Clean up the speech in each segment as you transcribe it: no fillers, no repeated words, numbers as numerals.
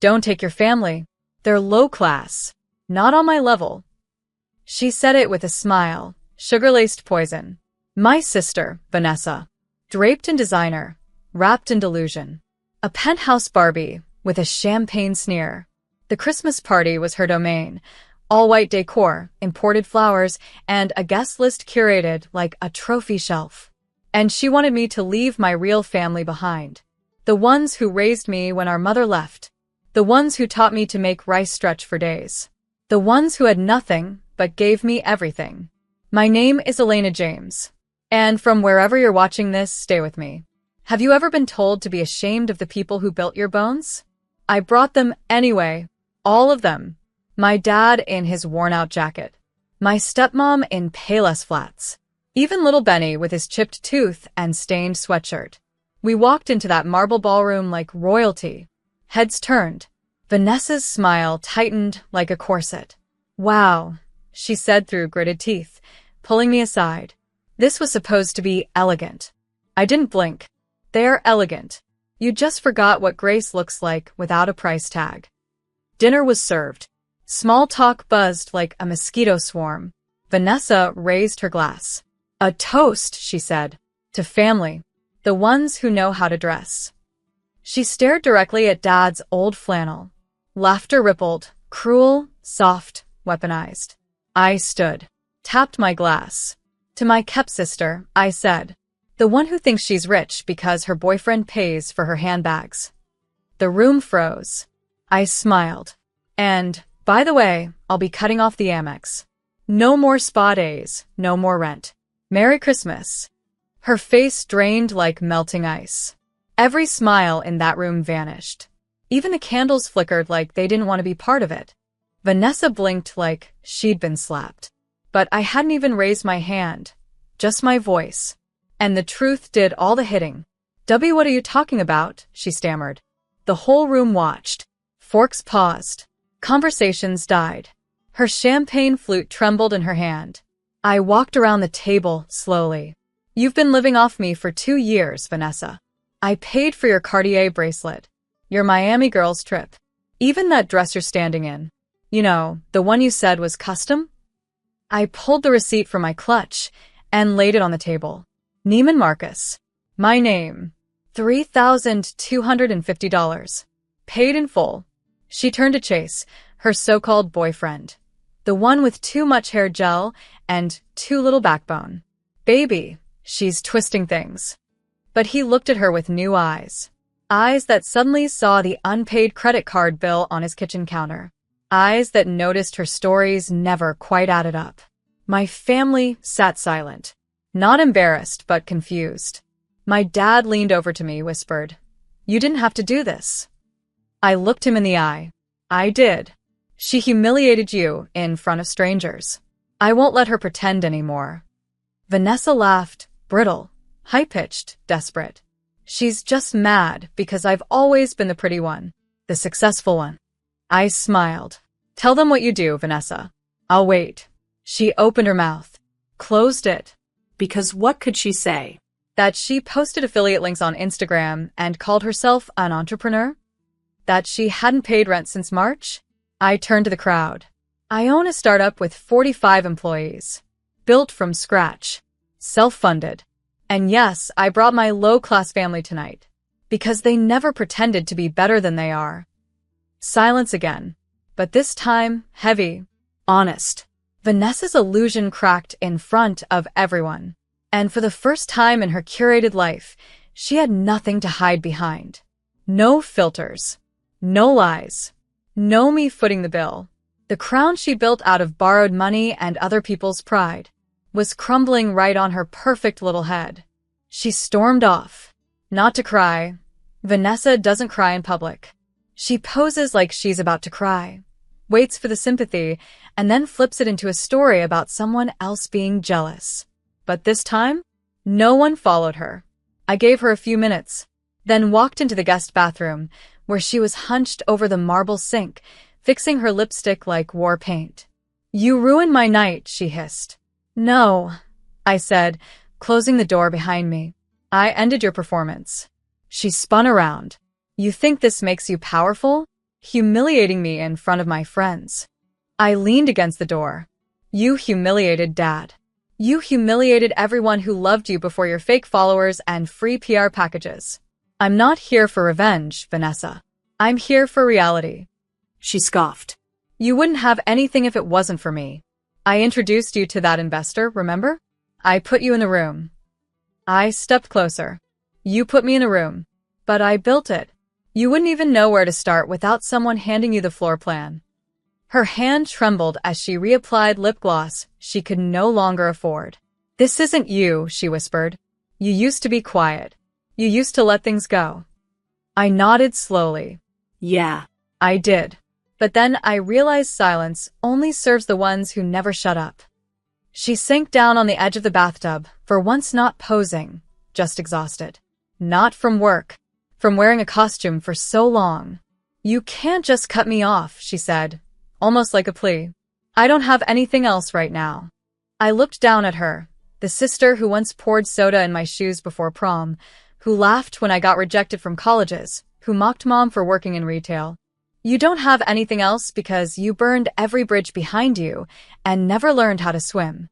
Don't take your family. They're low class. Not on my level. She said it with a smile, sugar-laced poison. My sister, Vanessa. Draped in designer, wrapped in delusion. A penthouse Barbie, with a champagne sneer. The Christmas party was her domain. All-white decor, imported flowers, and a guest list curated like a trophy shelf. And she wanted me to leave my real family behind. The ones who raised me when our mother left. The ones who taught me to make rice stretch for days. The ones who had nothing, but gave me everything. My name is Elena James. And from wherever you're watching this, stay with me. Have you ever been told to be ashamed of the people who built your bones? I brought them anyway. All of them. My dad in his worn-out jacket. My stepmom in Payless flats. Even little Benny with his chipped tooth and stained sweatshirt. We walked into that marble ballroom like royalty. Heads turned. Vanessa's smile tightened like a corset. Wow, she said through gritted teeth, pulling me aside. This was supposed to be elegant. I didn't blink. They're elegant. You just forgot what grace looks like without a price tag. Dinner was served. Small talk buzzed like a mosquito swarm. Vanessa raised her glass. A toast, she said, to family. The ones who know how to dress. She stared directly at Dad's old flannel. Laughter rippled, cruel, soft, weaponized. I stood, tapped my glass. To my stepsister, I said, the one who thinks she's rich because her boyfriend pays for her handbags. The room froze. I smiled. And, by the way, I'll be cutting off the Amex. No more spa days, no more rent. Merry Christmas. Her face drained like melting ice. Every smile in that room vanished. Even the candles flickered like they didn't want to be part of it. Vanessa blinked like she'd been slapped. But I hadn't even raised my hand. Just my voice. And the truth did all the hitting. "W, what are you talking about?" she stammered. The whole room watched. Forks paused. Conversations died. Her champagne flute trembled in her hand. I walked around the table slowly. You've been living off me for 2 years, Vanessa. I paid for your Cartier bracelet, your Miami girls trip, even that dress you're standing in. You know, the one you said was custom? I pulled the receipt from my clutch and laid it on the table. Neiman Marcus. My name. $3,250. Paid in full. She turned to Chase, her so-called boyfriend. The one with too much hair gel and too little backbone. Baby, she's twisting things. But he looked at her with new eyes. Eyes that suddenly saw the unpaid credit card bill on his kitchen counter. Eyes that noticed her stories never quite added up. My family sat silent. Not embarrassed, but confused. My dad leaned over to me, whispered, "You didn't have to do this." I looked him in the eye. I did. She humiliated you in front of strangers. I won't let her pretend anymore. Vanessa laughed, brittle, high-pitched, desperate. She's just mad because I've always been the pretty one, the successful one. I smiled. Tell them what you do, Vanessa. I'll wait. She opened her mouth, closed it. Because what could she say? That she posted affiliate links on Instagram and called herself an entrepreneur? That she hadn't paid rent since March? I turned to the crowd. I own a startup with 45 employees. Built from scratch. Self-funded. And yes, I brought my low-class family tonight. Because they never pretended to be better than they are. Silence again. But this time, heavy. Honest. Vanessa's illusion cracked in front of everyone. And for the first time in her curated life, she had nothing to hide behind. No filters. No lies. No me footing the bill. The crown she built out of borrowed money and other people's pride was crumbling right on her perfect little head. She stormed off. Not to cry. Vanessa doesn't cry in public. She poses like she's about to cry, waits for the sympathy, and then flips it into a story about someone else being jealous. But this time, no one followed her. I gave her a few minutes, then walked into the guest bathroom, where she was hunched over the marble sink, fixing her lipstick like war paint. "You ruined my night," she hissed. "No," I said, closing the door behind me. "I ended your performance." She spun around. "You think this makes you powerful?" humiliating me in front of my friends. I leaned against the door. You humiliated Dad. You humiliated everyone who loved you before your fake followers and free PR packages. I'm not here for revenge, Vanessa. I'm here for reality. She scoffed. You wouldn't have anything if it wasn't for me. I introduced you to that investor, remember? I put you in the room. I stepped closer. You put me in a room. But I built it. You wouldn't even know where to start without someone handing you the floor plan. Her hand trembled as she reapplied lip gloss she could no longer afford. This isn't you, she whispered. You used to be quiet. You used to let things go. I nodded slowly. Yeah. I did. But then I realized silence only serves the ones who never shut up. She sank down on the edge of the bathtub, for once not posing, just exhausted. Not from work, from wearing a costume for so long. You can't just cut me off, she said, almost like a plea. I don't have anything else right now. I looked down at her, the sister who once poured soda in my shoes before prom, who laughed when I got rejected from colleges, who mocked Mom for working in retail. You don't have anything else because you burned every bridge behind you and never learned how to swim.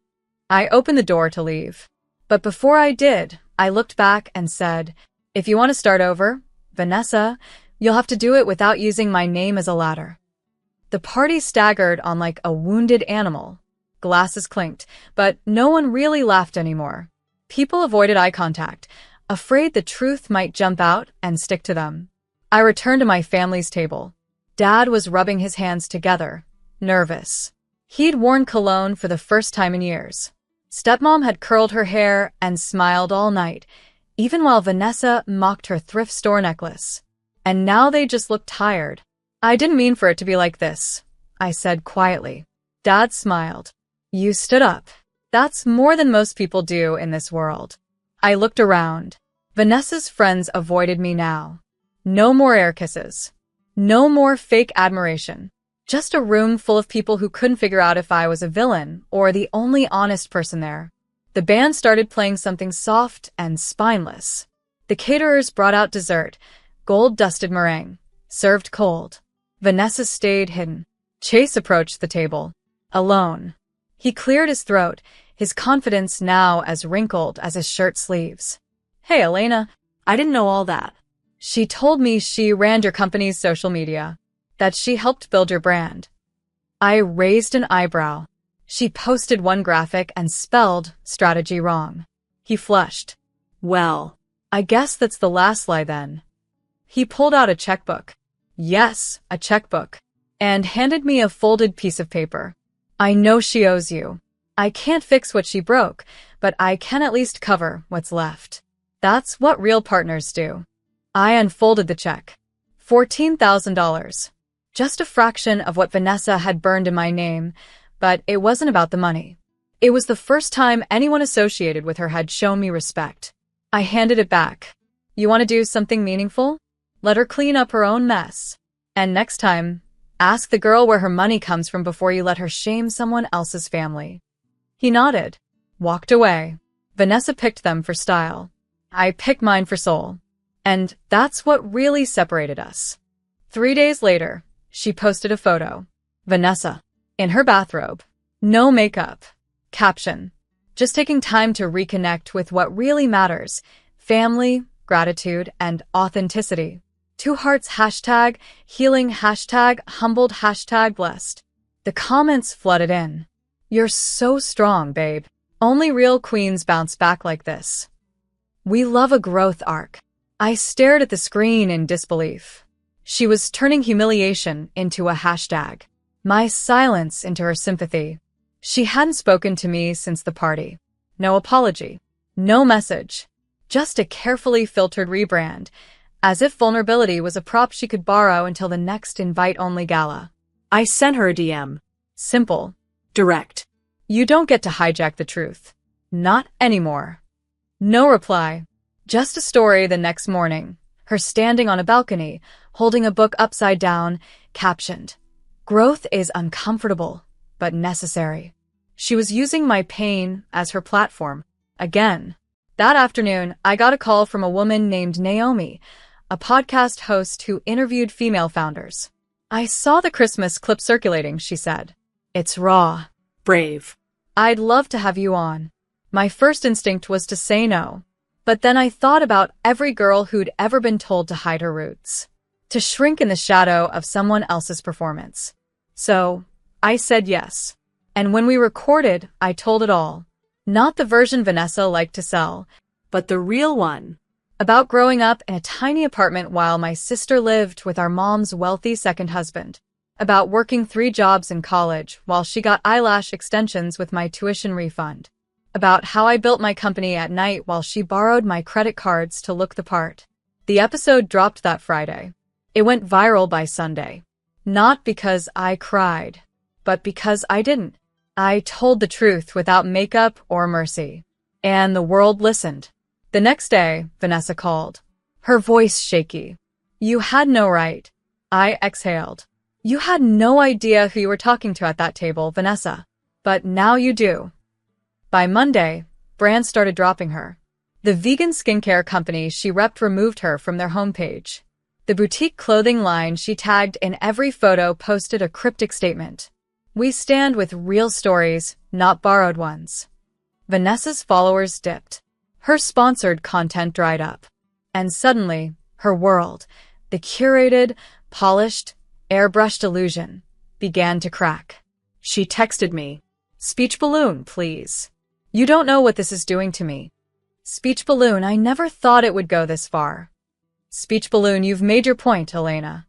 I opened the door to leave. But before I did, I looked back and said, if you want to start over, Vanessa, you'll have to do it without using my name as a ladder. The party staggered on like a wounded animal. Glasses clinked, but no one really laughed anymore. People avoided eye contact, afraid the truth might jump out and stick to them. I returned to my family's table. Dad was rubbing his hands together, nervous. He'd worn cologne for the first time in years. Stepmom had curled her hair and smiled all night, even while Vanessa mocked her thrift store necklace. And now they just looked tired. I didn't mean for it to be like this, I said quietly. Dad smiled. You stood up. That's more than most people do in this world. I looked around. Vanessa's friends avoided me now. No more air kisses. No more fake admiration. Just a room full of people who couldn't figure out if I was a villain or the only honest person there. The band started playing something soft and spineless. The caterers brought out dessert, gold-dusted meringue, served cold. Vanessa stayed hidden. Chase approached the table, alone. He cleared his throat, his confidence now as wrinkled as his shirt sleeves. Hey, Elena, I didn't know all that. She told me she ran your company's social media, that she helped build your brand. I raised an eyebrow. She posted one graphic and spelled strategy wrong. He flushed. Well, I guess that's the last lie then. He pulled out a checkbook. Yes, a checkbook. And handed me a folded piece of paper. I know she owes you. I can't fix what she broke, but I can at least cover what's left. That's what real partners do. I unfolded the check. $14,000. Just a fraction of what Vanessa had burned in my name, but it wasn't about the money. It was the first time anyone associated with her had shown me respect. I handed it back. You want to do something meaningful? Let her clean up her own mess. And next time, ask the girl where her money comes from before you let her shame someone else's family. He nodded, walked away. Vanessa picked them for style. I picked mine for soul. And that's what really separated us. 3 days later, she posted a photo. Vanessa, in her bathrobe. No makeup. Caption. Just taking time to reconnect with what really matters. Family, gratitude, and authenticity. 2 hearts hashtag, healing hashtag, humbled hashtag, blessed. The comments flooded in. You're so strong, babe. Only real queens bounce back like this. We love a growth arc. I stared at the screen in disbelief. She was turning humiliation into a hashtag. My silence into her sympathy. She hadn't spoken to me since the party. No apology. No message. Just a carefully filtered rebrand, as if vulnerability was a prop she could borrow until the next invite-only gala. I sent her a DM. Simple. Direct. You don't get to hijack the truth. Not anymore. No reply. Just a story the next morning. Her standing on a balcony, holding a book upside down, captioned, "Growth is uncomfortable, but necessary." She was using my pain as her platform. Again. That afternoon, I got a call from a woman named Naomi, a podcast host who interviewed female founders. I saw the Christmas clip circulating, she said. It's raw. Brave. I'd love to have you on. My first instinct was to say no. But then I thought about every girl who'd ever been told to hide her roots, to shrink in the shadow of someone else's performance. So, I said yes. And when we recorded, I told it all. Not the version Vanessa liked to sell, But the real one. about growing up in a tiny apartment while my sister lived with our mom's wealthy second husband. About working 3 jobs in college while she got eyelash extensions with my tuition refund. About how I built my company at night while she borrowed my credit cards to look the part. The episode dropped that Friday. It went viral by Sunday. Not because I cried, but because I didn't. I told the truth without makeup or mercy. And the world listened. The next day, Vanessa called. Her voice shaky. You had no right. I exhaled. You had no idea who you were talking to at that table, Vanessa. But now you do. By Monday, brands started dropping her. The vegan skincare company she repped removed her from their homepage. The boutique clothing line she tagged in every photo posted a cryptic statement. We stand with real stories, not borrowed ones. Vanessa's followers dipped. Her sponsored content dried up. And suddenly, her world, the curated, polished, airbrushed illusion, began to crack. She texted me. Speech balloon, please. You don't know what this is doing to me. Speech balloon, I never thought it would go this far. Speech balloon, you've made your point, Elena.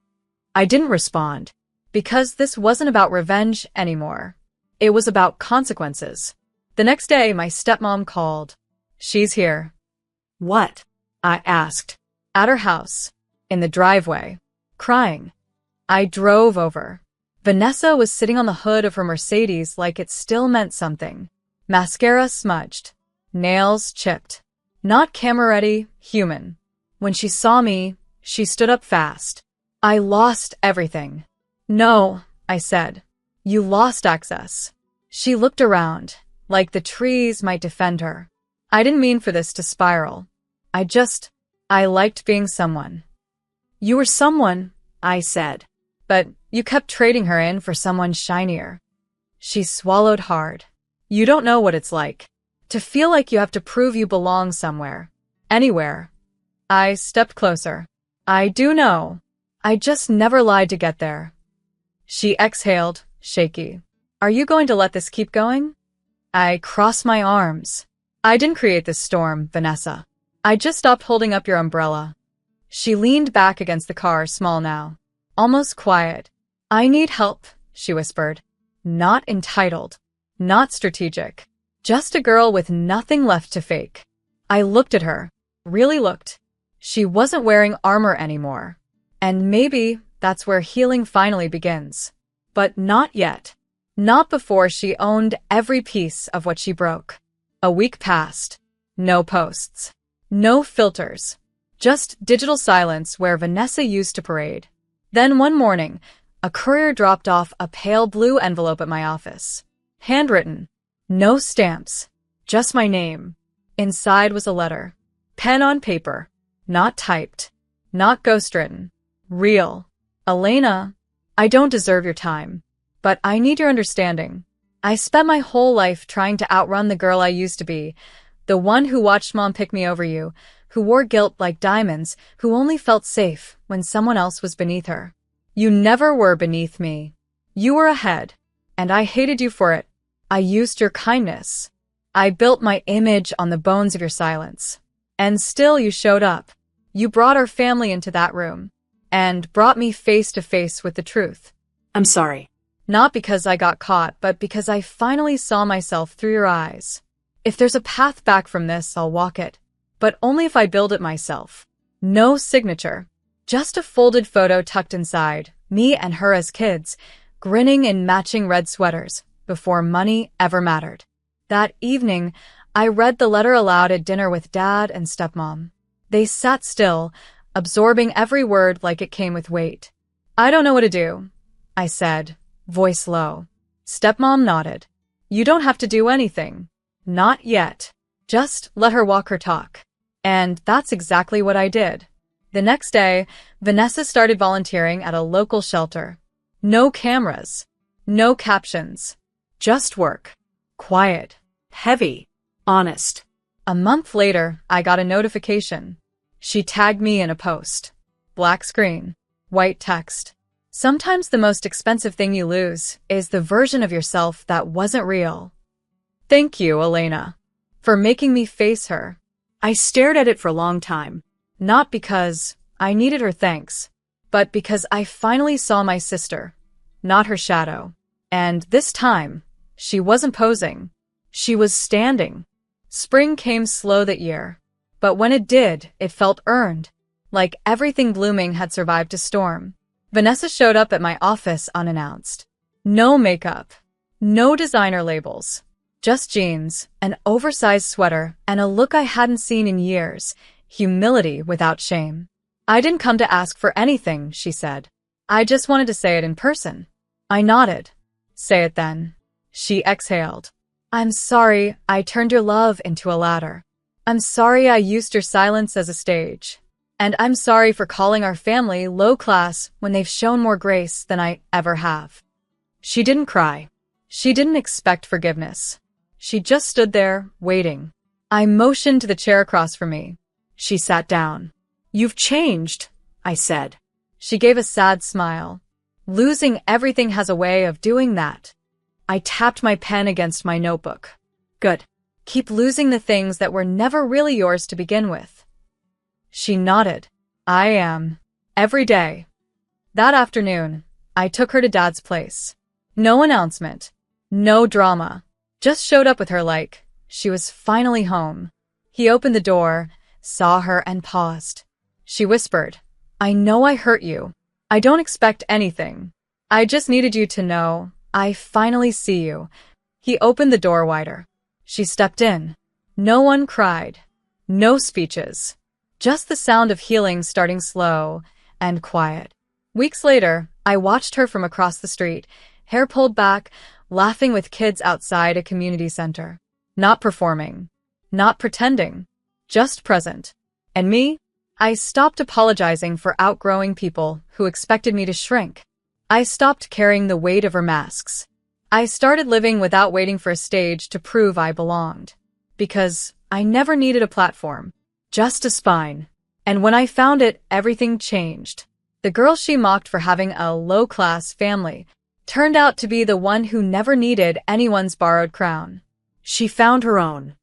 I didn't respond. Because this wasn't about revenge anymore. It was about consequences. The next day, my stepmom called. She's here. What? I asked. At her house. In the driveway. Crying. I drove over. Vanessa was sitting on the hood of her Mercedes like it still meant something. Mascara smudged. Nails chipped. Not camera-ready, human. When she saw me, she stood up fast. I lost everything. No, I said. You lost access. She looked around, like the trees might defend her. I didn't mean for this to spiral. I liked being someone. You were someone, I said. But you kept trading her in for someone shinier. She swallowed hard. You don't know what it's like. To feel like you have to prove you belong somewhere. Anywhere. I stepped closer. I do know. I just never lied to get there. She exhaled, shaky. Are you going to let this keep going? I crossed my arms. I didn't create this storm, Vanessa. I just stopped holding up your umbrella. She leaned back against the car, small now. Almost quiet. I need help, she whispered. Not entitled. Not strategic. Just a girl with nothing left to fake. I looked at her. Really looked. She wasn't wearing armor anymore. And maybe that's where healing finally begins. But not yet. Not before she owned every piece of what she broke. A week passed. No posts. No filters. Just digital silence where Vanessa used to parade. Then one morning, a courier dropped off a pale blue envelope at my office. Handwritten. No stamps. Just my name. Inside was a letter. Pen on paper. Not typed. Not ghostwritten. Real. Elena, I don't deserve your time. But I need your understanding. I spent my whole life trying to outrun the girl I used to be. The one who watched mom pick me over you. Who wore guilt like diamonds. Who only felt safe when someone else was beneath her. You never were beneath me. You were ahead. And I hated you for it. I used your kindness. I built my image on the bones of your silence. And still you showed up. You brought our family into that room. And brought me face to face with the truth. I'm sorry. Not because I got caught, but because I finally saw myself through your eyes. If there's a path back from this, I'll walk it. But only if I build it myself. No signature. Just a folded photo tucked inside, me and her as kids, grinning in matching red sweaters, before money ever mattered. That evening, I read the letter aloud at dinner with Dad and Stepmom. They sat still, absorbing every word like it came with weight. I don't know what to do, I said, voice low. Stepmom nodded. You don't have to do anything. Not yet. Just let her walk her talk. And that's exactly what I did. The next day, Vanessa started volunteering at a local shelter. No cameras. No captions. Just work. Quiet. Heavy. Honest. A month later, I got a notification. She tagged me in a post. Black screen. White text. Sometimes the most expensive thing you lose is the version of yourself that wasn't real. Thank you, Elena, for making me face her. I stared at it for a long time. Not because I needed her thanks, but because I finally saw my sister, not her shadow. And this time, she wasn't posing. She was standing. Spring came slow that year, but when it did, it felt earned, like everything blooming had survived a storm. Vanessa showed up at my office unannounced. No makeup, no designer labels, just jeans, an oversized sweater, and a look I hadn't seen in years, humility without shame. I didn't come to ask for anything, she said. I just wanted to say it in person. I nodded. Say it then. She exhaled. I'm sorry I turned your love into a ladder. I'm sorry I used your silence as a stage. And I'm sorry for calling our family low class when they've shown more grace than I ever have. She didn't cry. She didn't expect forgiveness. She just stood there, waiting. I motioned to the chair across from me. She sat down. You've changed, I said. She gave a sad smile. Losing everything has a way of doing that. I tapped my pen against my notebook. Good. Keep losing the things that were never really yours to begin with. She nodded. I am. Every day. That afternoon, I took her to Dad's place. No announcement. No drama. Just showed up with her like she was finally home. He opened the door, saw her, and paused. She whispered, I know I hurt you. I don't expect anything. I just needed you to know I finally see you. He opened the door wider. She stepped in. No one cried. No speeches. Just the sound of healing starting slow and quiet. Weeks later, I watched her from across the street, hair pulled back, laughing with kids outside a community center. Not performing. Not pretending. Just present. And me? I stopped apologizing for outgrowing people who expected me to shrink. I stopped carrying the weight of her masks. I started living without waiting for a stage to prove I belonged. Because I never needed a platform. Just a spine. And when I found it, everything changed. The girl she mocked for having a low-class family turned out to be the one who never needed anyone's borrowed crown. She found her own.